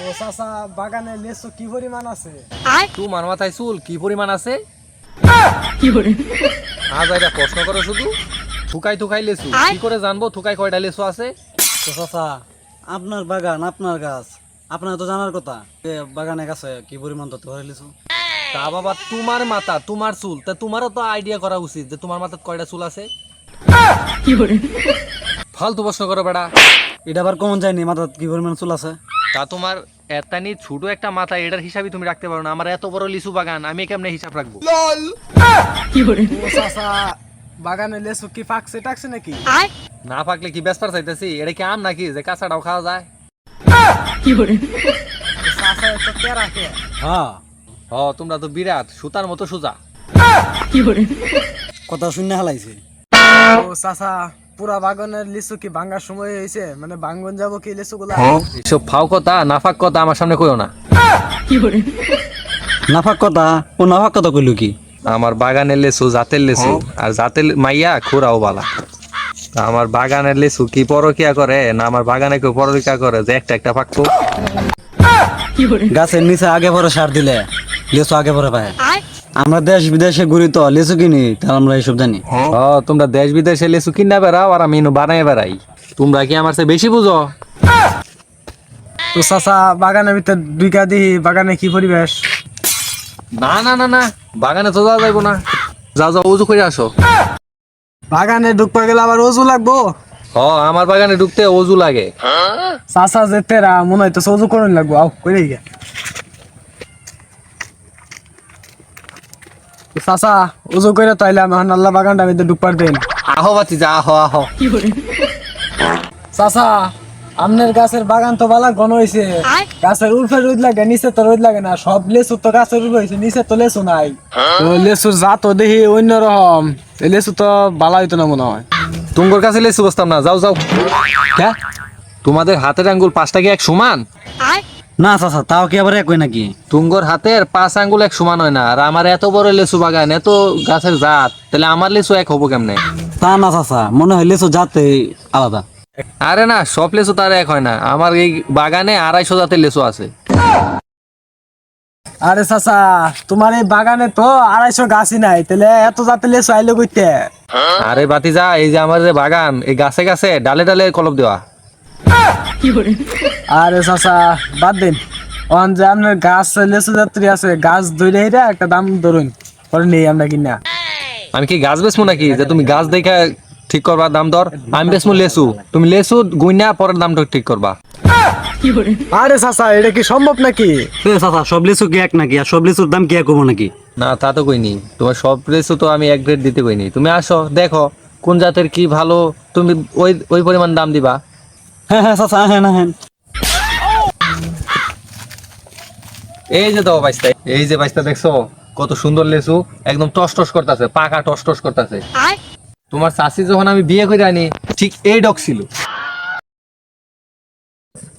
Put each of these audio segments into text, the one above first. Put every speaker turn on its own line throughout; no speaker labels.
ও চাচা বাগানে লেচু কি পরিমাণ আছে?
তোমার মাথায় চুল কি পরিমাণ আছে? আজ এটা প্রশ্ন করো শুধু। থুকাই থুকাই লেচু কি করে জানবো থুকাই কয়টা লেচু আছে?
তো চাচা আপনার বাগান আপনার গাছ আপনার তো জানার কথা যে বাগানে গাছে কি পরিমাণ তত হয়ে লিচু।
তা বাবা তোমার মাথা তোমার চুল, তা তোমারও তো আইডিয়া করা উচিত যে তোমার মাথায় কয়টা চুল আছে। ফালতু প্রশ্ন করো বেড়া।
এটা আবার কমন যায়নি মাথার কি পরিমাণ চুল আছে।
তা তোমার এতানি ছোট একটা মাথা, এটার হিসাবই তুমি রাখতে পারো না। আমার এত বড় লিচু বাগান, আমি কেমনে হিসাব রাখবো?
ও চাচা বাগানে লেচু কি পাকছে টাকছে নাকি?
না পাকলে কি বেসপার চাইতেছি? এটা কি আম নাকি যে কাঁচাটাও খাওয়া যায়?
চাচা একটা তেরা কে?
হ্যাঁ
ও তোমরা তো বিরাট সুতার মতো সোজা।
কথা শূন্য হালাইছে।
ও চাচা পুরা বাগানের লিচু কি ভাঙার সময় হয়েছে? মানে ভাঙ্গন যাবো কি লিচু গুলা?
এসব ফাও কথা নাফাক কথা আমার সামনে কইও না।
নাফাক কথা ও নাফাক কথা কইল কি?
আমার বাগানের লেচু জাতের লেচু, আর জাতের মাইয়া খুরাও বালা। তা আমার বাগানের লেচু কি পরকিয়া করে না আমার বাগানে কেউ পরকিয়া করে যে একটা একটা পাকবো?
গাছের নিচে আগে পরে সার দিলে লিচু আগে পরে পায়। আমরা দেশ বিদেশে ঘুরি তো লিচু কিনি তাহলে আমরা এইসব জানি।
ও তোমরা দেশ বিদেশে লেচু কিনা বেড়াও আর আমি বানাই বেড়াই। তোমরা কি আমার চেয়ে বেশি বুঝো?
তো চাচা বাগানের ভিতর দুইকা দিহি বাগানে কি পরিবেশ?
না না না না, বাগানে তো যাওয়া যাইবো না। যাও যাও উজু করে আসো।
বাগানে ঢুকতে গেলে আবার ওজু লাগবো?
হ আমার বাগানে ঢুকতে অজু লাগে।
চাচা যে তেরা মনে হইতো ওজু করুন লাগবো। আও কইরে গিয়া চাচা ওজু করে তাইলে আমি আল্লাহ বাগানটা আমি ঢুকবার দেন।
আহো বাতি যা আহো আহো।
চাচা আমনের গাছের বাগান তো বালা ঘন হয়েছে, গাছের উল্ফে রোদ লাগে নিচে তো রোদ লাগে না, সব লেচু তো গাছের উপরে হয়েছে নিচে তো লেচু নাই। তো লেচুর জাত তো দেখি অন্যরকম, এই লেচু তো বালা হইতো না মনে হয়।
তোমার কাছে লেচু বসতাম না, যাও যাও।
হ্যাঁ
তোমাদের হাতের আঙ্গুল পাঁচটা কি এক সমান?
না চাচা তাও কি আবার একই নাকি?
তুঙ্গর হাতের 5 আঙ্গুল এক সমান হয় না। আর আমার এত বড় লেচু বাগান, এত গাছের জাত, তাহলে আমার লেচু এক হবো কেমনে?
তা না চাচা মনে হয় লিচু জাতে আলাদা।
আরে না, সব লেচু তার এক হয় না। আমার এই বাগানে 250 জাতের লেচু আছে।
আরে চাচা তোমার এই বাগানে তো 250 গাছই নাই, তাহলে এত জাতের লেচু আইলো কইতে?
আরে বাতিজা, এই যে আমার যে বাগান, এই গাছে গাছে ডালে ডালে কলপ দেওয়া।
আরে চাচা বাদ দিন, অন যে আপনার গাছ লেচু যাত্রী আছে, গাছ ধরে হেরা একটা দাম ধরুন পরে নেই আমরা কিনা।
আমি কি গাছ বেচবো নাকি যে তুমি গাছ দেখে ঠিক করবা দাম দর? আমি বেচবো লেচু, তুমি লেচু গুইনা পরের দামটা ঠিক করবা।
আরে চাচা এটা কি সম্ভব নাকি?
চাচা সব লিচু কি এক নাকি? আর সব লিচুর দাম কি এক হবো নাকি?
না তা তো কইনি, তোমার সব লেচু তো আমি এক রেট দিতে কইনি। তুমি আসো দেখো কোন জাতের কি ভালো, তুমি ওই ওই পরিমাণ দাম দিবা।
হ্যাঁ হ্যাঁ চাচা হ্যাঁ না হ্যাঁ।
এই যে দাও বাইস্তা, এই যে বাইস্তা দেখছো কত সুন্দর লেচু, একদম টস টস করতেছে, পাকা টস টস করতেছে। তোমার চাষি যখন আমি বিয়ে করে আনি ঠিক এই ডক ছিল।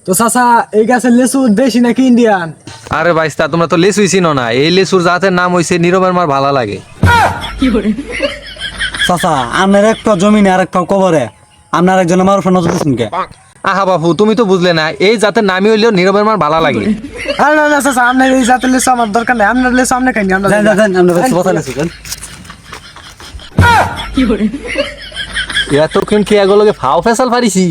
তো চাচা এই গাছের লেচু দেশি নাকি ইন্ডিয়ান?
আরে বাইস্তা তোমরা তো লেচুই চিনো না, এই লেচুর জাতের নাম হইছে নীরবের মার ভালো লাগে।
চাচা আপনার এক পা জমিনে আর এক পা কবরে, আপনার একজন আমার উপর নজর দিচ্ছেন কে?
আহা বাবু তুমি তো বুঝলে না, এই জাতের নামই হইলেও নীরবের মার ভালো লাগে।
আরে না না চাচা আপনার এই জাতের লেচু আমার দরকার নাই, আপনার লেচু আপনি খাইনি। আমরা
যান যান আপনার কথা লিচু যান।
এতক্ষণ কি এগুলোকে ফাও ফেসাল পারিছি?